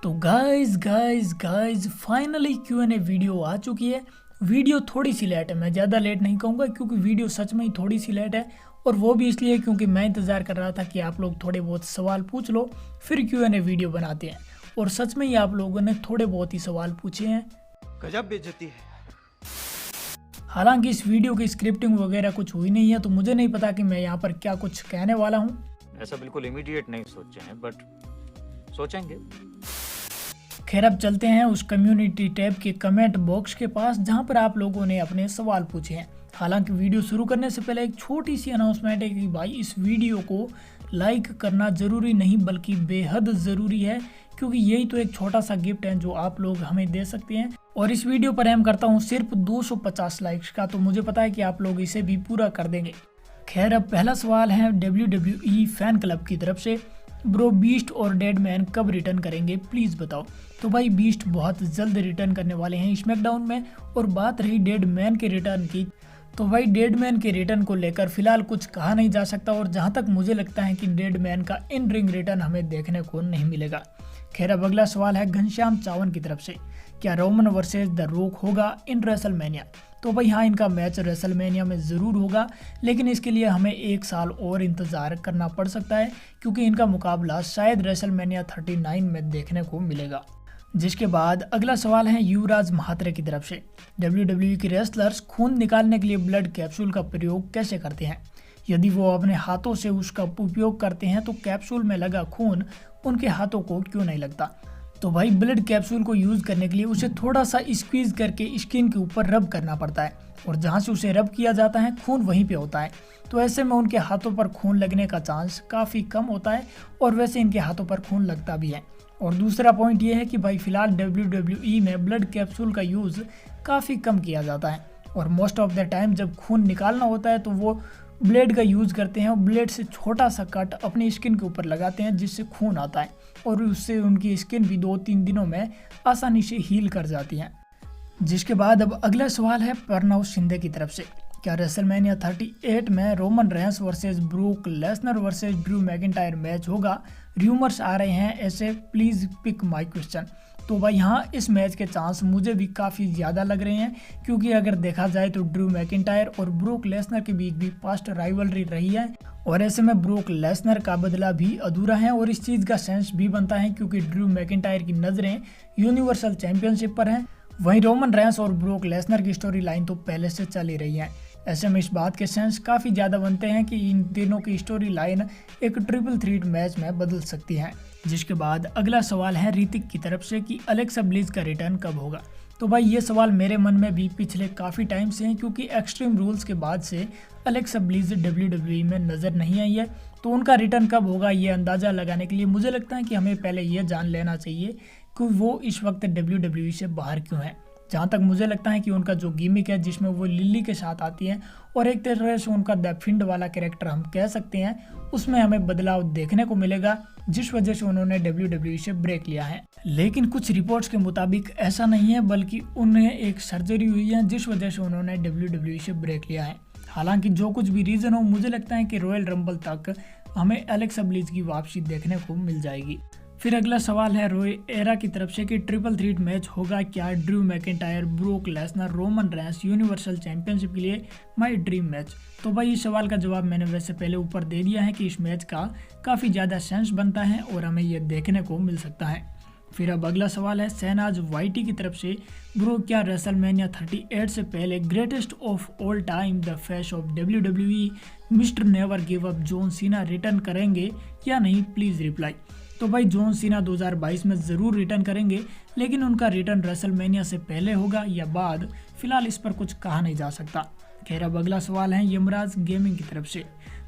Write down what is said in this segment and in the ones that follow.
तो guys finally Q&A video आ चुकी है। वीडियो थोड़ी सी लेट है, मैं ज़्यादा लेट नहीं कहूँगा क्योंकि वीडियो सच में ही थोड़ी सी लेट है। और वो भी इसलिए क्योंकि मैं इंतज़ार कर रहा था कि आप लोग थोड़े बहुत सवाल पूछ लो फिर Q&A वीडियो बनाते हैं। और सच में ही आप लोगों ने थोड़े बहुत ही सवाल पूछे हैं। गजब बेइज्जती है। हालांकि इस वीडियो की स्क्रिप्टिंग वगैरह कुछ हुई नहीं है, तो मुझे नहीं पता कि मैं यहाँ पर क्या कुछ कहने वाला हूँ। ऐसा बिल्कुल इमीडिएट नहीं सोचे हैं, बट सोचेंगे। खैर अब चलते हैं उस कम्युनिटी टैब के कमेंट बॉक्स के पास जहां पर आप लोगों ने अपने सवाल पूछे हैं। हालांकि वीडियो शुरू करने से पहले एक छोटी सी अनाउंसमेंट है कि भाई इस वीडियो को लाइक करना ज़रूरी नहीं बल्कि बेहद ज़रूरी है, क्योंकि यही तो एक छोटा सा गिफ्ट है जो आप लोग हमें दे सकते हैं। और इस वीडियो पर एम करता हूँ सिर्फ 250 लाइक्स का, तो मुझे पता है कि आप लोग इसे भी पूरा कर देंगे। खैर अब पहला सवाल है WWE फैन क्लब की तरफ से, ब्रो बीस्ट और डेड मैन कब रिटर्न करेंगे प्लीज़ बताओ। तो भाई बीस्ट बहुत जल्द रिटर्न करने वाले हैं स्मैकडाउन में। और बात रही डेड मैन के रिटर्न की, तो भाई डेड मैन के रिटर्न को लेकर फिलहाल कुछ कहा नहीं जा सकता। और जहां तक मुझे लगता है कि डेड मैन का इन रिंग रिटर्न हमें देखने को नहीं मिलेगा। खैर अब अगला सवाल है घनश्याम चावन की तरफ से, क्या रोमन वर्सेस द रॉक होगा इन रेसलमेनिया। तो भाई हाँ, इनका मैच रेसलमेनिया में ज़रूर होगा, लेकिन इसके लिए हमें 1 साल और इंतज़ार करना पड़ सकता है क्योंकि इनका मुकाबला शायद रेसलमेनिया 39 में देखने को मिलेगा। जिसके बाद अगला सवाल है युवराज महात्रे की तरफ से, WWE के रेसलर्स खून निकालने के लिए ब्लड कैप्सूल का प्रयोग कैसे करते हैं। यदि वो अपने हाथों से उसका उपयोग करते हैं तो कैप्सूल में लगा खून उनके हाथों को क्यों नहीं लगता। तो भाई ब्लड कैप्सूल को यूज़ करने के लिए उसे थोड़ा सा स्क्वीज करके स्किन के ऊपर रब करना पड़ता है, और जहाँ से उसे रब किया जाता है खून वहीं पे होता है। तो ऐसे में उनके हाथों पर खून लगने का चांस काफ़ी कम होता है, और वैसे इनके हाथों पर खून लगता भी है। और दूसरा पॉइंट ये है कि भाई फिलहाल WWE में ब्लड कैप्सूल का यूज़ काफ़ी कम किया जाता है, और मोस्ट ऑफ द टाइम जब खून निकालना होता है तो वो ब्लेड का यूज़ करते हैं और ब्लेड से छोटा सा कट अपनी स्किन के ऊपर लगाते हैं जिससे खून आता है, और उससे उनकी स्किन भी 2-3 दिनों में आसानी से हील कर जाती है। जिसके बाद अब अगला सवाल है प्रणव शिंदे की तरफ से, क्या रेसलमेनिया 38 में Roman Reigns versus Brock Lesnar versus Drew McIntyre match होगा। र्यूमर्स आ रहे हैं ऐसे, प्लीज़ पिक माय क्वेश्चन। तो भाई हाँ, इस मैच के चांस मुझे भी काफ़ी ज़्यादा लग रहे हैं, क्योंकि अगर देखा जाए तो ड्रू मैकिंटायर और ब्रूक लेसनर के बीच भी पास्ट राइवलरी रही है, और ऐसे में ब्रूक लेसनर का बदला भी अधूरा है। और इस चीज़ का सेंस भी बनता है क्योंकि ड्रू मैकिंटायर की नज़रें यूनिवर्सल चैंपियनशिप पर हैं, वहीं रोमन रेंस और ब्रूक लेसनर की स्टोरी लाइन तो पहले से चली रही है। ऐसे में इस बात के सेंस काफ़ी ज़्यादा बनते हैं कि इन तीनों की स्टोरी लाइन एक ट्रिपल थ्रेट मैच में बदल सकती है। जिसके बाद अगला सवाल है ऋतिक की तरफ से कि अलेक्सा ब्लिस का रिटर्न कब होगा। तो भाई ये सवाल मेरे मन में भी पिछले काफ़ी टाइम से है, क्योंकि एक्सट्रीम रूल्स के बाद से अलेक्सा ब्लिस WWE में नज़र नहीं आई है। तो उनका रिटर्न कब होगा ये अंदाज़ा लगाने के लिए मुझे लगता है कि हमें पहले ये जान लेना चाहिए कि वो इस वक्त WWE से बाहर क्यों है। जहाँ तक मुझे लगता है कि उनका जो गिमिक है जिसमें वो लिली के साथ आती हैं, और एक तरह से उनका द फिंड वाला कैरेक्टर हम कह सकते हैं, उसमें हमें बदलाव देखने को मिलेगा, जिस वजह से उन्होंने WWE से ब्रेक लिया है। लेकिन कुछ रिपोर्ट्स के मुताबिक ऐसा नहीं है, बल्कि उन्हें एक सर्जरी हुई है जिस वजह से उन्होंने WWE से ब्रेक लिया है। हालांकि जो कुछ भी रीज़न हो, मुझे लगता है कि रॉयल रंबल तक हमें अलेक्सा ब्लिस की वापसी देखने को मिल जाएगी। फिर अगला सवाल है रोय एरा की तरफ से कि ट्रिपल थ्रेट मैच होगा क्या, Drew McIntyre, Brock Lesnar, Roman Reigns universal championship के लिए माय ड्रीम मैच। तो भाई इस सवाल का जवाब मैंने वैसे पहले ऊपर दे दिया है कि इस मैच का काफ़ी ज़्यादा सेंस बनता है और हमें यह देखने को मिल सकता है। फिर अब अगला सवाल है शहनाज वाइटी की तरफ से, ब्रो क्या रेसलमेनिया 38 से पहले greatest of all time the face of WWE mister never give up John Cena return करेंगे या नहीं, प्लीज़ रिप्लाई। तो भाई जॉन सीना 2022 में ज़रूर रिटर्न करेंगे, लेकिन उनका रिटर्न रेसलमेनिया से पहले होगा या बाद, फिलहाल इस पर कुछ कहा नहीं जा सकता। खैर अब अगला सवाल है यमराज गेमिंग की तरफ से,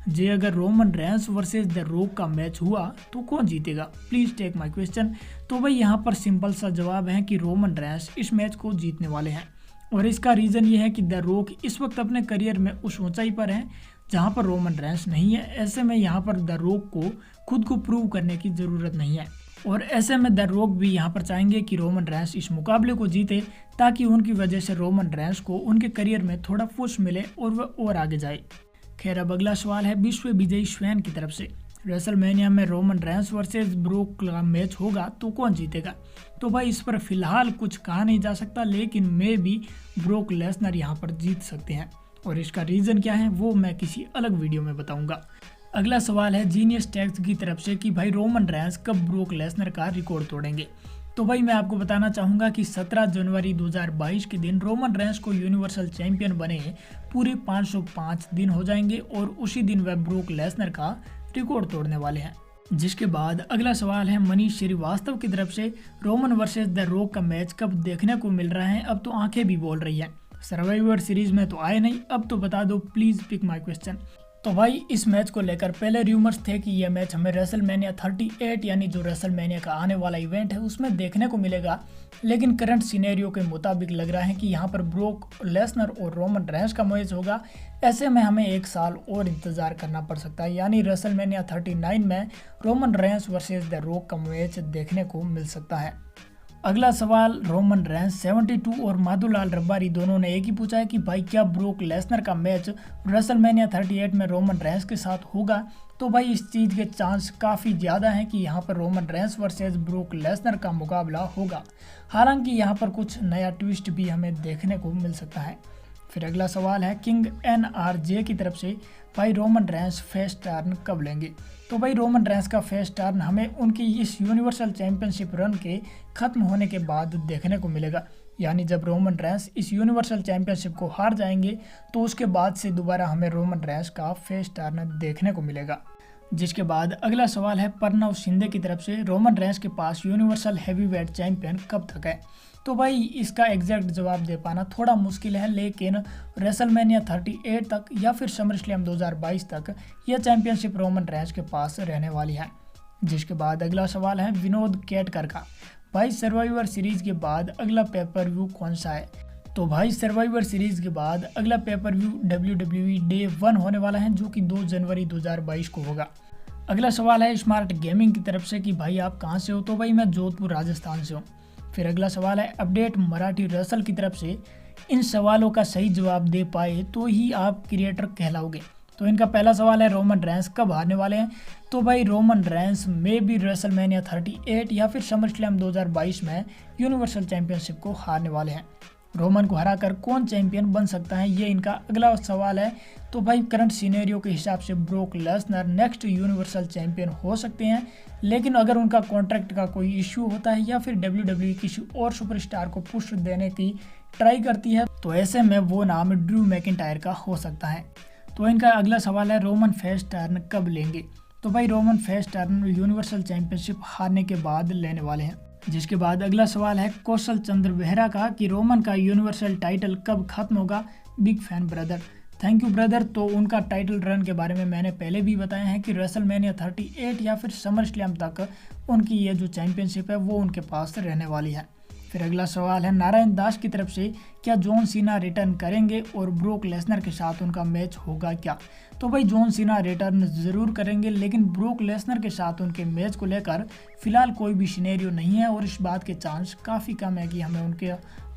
जे अगर Roman Reigns versus the rock का मैच हुआ तो कौन जीतेगा, प्लीज़ टेक माय क्वेश्चन। तो भाई यहाँ पर सिंपल सा जवाब है कि रोमन रेंस इस मैच को जीतने वाले हैं, और इसका रीज़न ये है कि द रॉक इस वक्त अपने करियर में उस ऊंचाई पर है जहाँ पर रोमन रेंस नहीं है। ऐसे में यहाँ पर द रॉक को खुद को प्रूव करने की ज़रूरत नहीं है, और ऐसे में द रॉक भी यहाँ पर चाहेंगे कि रोमन रेंस इस मुकाबले को जीते, ताकि उनकी वजह से रोमन रेंस को उनके करियर में थोड़ा पुश मिले और वह और आगे जाए। खैर अब अगला सवाल है विश्व विजयी स्वैन की तरफ से, रेसलमेनिया में रोमन रेंस वर्सेस ब्रोक का मैच होगा तो कौन जीतेगा? तो भाई इस पर फिलहाल कुछ कहा नहीं जा सकता, लेकिन मे भी ब्रोक लेसनर यहाँ पर जीत सकते हैं और इसका रीज़न क्या है वो मैं किसी अलग वीडियो में बताऊंगा। अगला सवाल है जीनियस टैक्स की तरफ से कि भाई रोमन रेंस कब ब्रोक लेसनर का रिकॉर्ड तोड़ेंगे? तो भाई मैं आपको बताना चाहूँगा कि 17 जनवरी 2022 के दिन रोमन रेंस को यूनिवर्सल चैंपियन बने पूरे 505 दिन हो जाएंगे और उसी दिन वह ब्रोक लेसनर का रिकॉर्ड तोड़ने वाले हैं। जिसके बाद अगला सवाल है मनीष श्रीवास्तव की तरफ से, रोमन वर्सेस द रॉक का मैच कब देखने को मिल रहा है? अब तो आंखें भी बोल रही हैं, सर्वाइवर सीरीज में तो आए नहीं, अब तो बता दो प्लीज पिक माय क्वेश्चन। तो भाई इस मैच को लेकर पहले र्यूमर्स थे कि यह मैच हमें रेसलमेनिया 38 यानी जो रेसलमेनिया का आने वाला इवेंट है उसमें देखने को मिलेगा, लेकिन करंट सिनेरियो के मुताबिक लग रहा है कि यहाँ पर ब्रोक लेसनर और रोमन रेंस का मैच होगा। ऐसे में हमें 1 साल और इंतजार करना पड़ सकता है, यानी रेसलमेनिया 39 में Roman Reigns versus the rock का मैच देखने को मिल सकता है। अगला सवाल रोमन रेंस 72 और माधुलाल रब्बारी दोनों ने एक ही पूछा है कि भाई क्या ब्रोक लेसनर का मैच रेसलमेनिया 38 में रोमन रेंस के साथ होगा? तो भाई इस चीज़ के चांस काफ़ी ज़्यादा हैं कि यहाँ पर Roman Reigns versus broke Lesnar का मुकाबला होगा। हालांकि यहाँ पर कुछ नया ट्विस्ट भी हमें देखने को मिल सकता है। फिर अगला सवाल है किंग NRJ की तरफ से, भाई रोमन रेंस फेस टर्न कब लेंगे? तो भाई रोमन रेंस का फेस टर्न हमें उनकी इस यूनिवर्सल चैंपियनशिप रन के खत्म होने के बाद देखने को मिलेगा, यानी जब रोमन रेंस इस यूनिवर्सल चैंपियनशिप को हार जाएंगे तो उसके बाद से दोबारा हमें रोमन रेंस का फेस टर्न देखने को मिलेगा। जिसके बाद अगला सवाल है प्रणव शिंदे की तरफ से, रोमन रेंस के पास यूनिवर्सल हैवीवेट चैंपियन कब तक है? तो भाई इसका एग्जैक्ट जवाब दे पाना थोड़ा मुश्किल है, लेकिन रेसलमेनिया 38 तक या फिर समरस्लैम 2022 तक यह चैंपियनशिप रोमन रेंस के पास रहने वाली है। जिसके बाद अगला सवाल है विनोद केटकर का, भाई सर्वाइवर सीरीज के बाद अगला पेपर व्यू कौन सा है? तो भाई सर्वाइवर सीरीज के बाद अगला पेपर व्यू WWE डे 1 होने वाला है, जो कि 2 जनवरी 2022 को होगा। अगला सवाल है स्मार्ट गेमिंग की तरफ से कि भाई आप कहाँ से हो? तो भाई मैं जोधपुर राजस्थान से हूँ। फिर अगला सवाल है अपडेट मराठी रसल की तरफ से, इन सवालों का सही जवाब दे पाए तो ही आप क्रिएटर कहलाओगे। तो इनका पहला सवाल है रोमन रेंस कब हारने वाले हैं? तो भाई रोमन रेंस में भी रेसलमेनिया 38 या फिर समरस्लैम 2022 में यूनिवर्सल चैंपियनशिप को हारने वाले हैं। रोमन को हराकर कौन चैंपियन बन सकता है, ये इनका अगला सवाल है। तो भाई करंट सिनेरियो के हिसाब से broke Lesnar next universal champion हो सकते हैं, लेकिन अगर उनका कॉन्ट्रैक्ट का कोई इश्यू होता है या फिर WWE किसी और सुपरस्टार को पुश देने की ट्राई करती है तो ऐसे में वो नाम ड्रू मैकिंटायर का हो सकता है। तो इनका अगला सवाल है रोमन फेस टर्न कब लेंगे? तो भाई Roman face turn universal championship हारने के बाद लेने वाले हैं। जिसके बाद अगला सवाल है कौशल चंद्र बेहरा का कि रोमन का यूनिवर्सल टाइटल कब खत्म होगा? Big fan brother, thank you brother. तो उनका टाइटल रन के बारे में मैंने पहले भी बताया है कि रेसलमेनिया 38 या फिर समरस्लैम तक उनकी ये जो चैंपियनशिप है वो उनके पास रहने वाली है। फिर अगला सवाल है नारायण दास की तरफ से, क्या जॉन सीना रिटर्न करेंगे और ब्रोक लेसनर के साथ उनका मैच होगा क्या? तो भाई जॉन सीना रिटर्न ज़रूर करेंगे, लेकिन ब्रोक लेसनर के साथ उनके मैच को लेकर फिलहाल कोई भी सिनेरियो नहीं है और इस बात के चांस काफ़ी कम है कि हमें उनके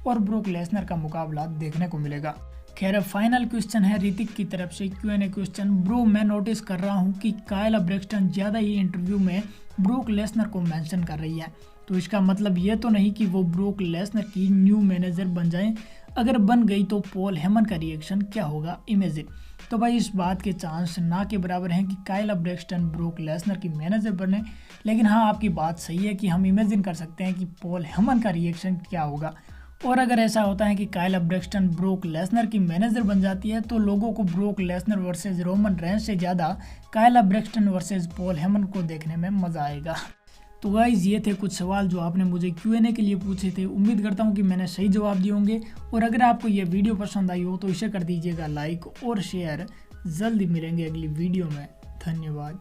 और ब्रोक लेसनर का मुकाबला देखने को मिलेगा। खैर अब फाइनल क्वेश्चन है ऋतिक की तरफ से Q&A क्वेश्चन। ब्रो मैं नोटिस कर रहा हूँ कि कायला ब्रेक्सटन ज़्यादा ही इंटरव्यू में ब्रोक लेसनर को मेंशन कर रही है, तो इसका मतलब ये तो नहीं कि वो ब्रोक लेसनर की न्यू मैनेजर बन जाएं? अगर बन गई तो पॉल हेमन का रिएक्शन क्या होगा, इमेजिन। तो भाई इस बात के चांस ना के बराबर हैं कि कायला ब्रेक्सटन ब्रोक लेसनर की मैनेजर बने, लेकिन हाँ आपकी बात सही है कि हम इमेजिन कर सकते हैं कि पॉल हेमन का रिएक्शन क्या होगा। और अगर ऐसा होता है कि कायला ब्रेक्सटन ब्रोक लेसनर की मैनेजर बन जाती है तो लोगों को broke Lesnar versus Roman Reigns से ज़्यादा Kayla Braxton versus Paul Heyman को देखने में मज़ा आएगा। तो गाइस ये थे कुछ सवाल जो आपने मुझे Q&A के लिए पूछे थे। उम्मीद करता हूँ कि मैंने सही जवाब दिए होंगे, और अगर आपको ये वीडियो पसंद आई हो तो इसे कर दीजिएगा लाइक और शेयर। जल्दी मिलेंगे अगली वीडियो में, धन्यवाद।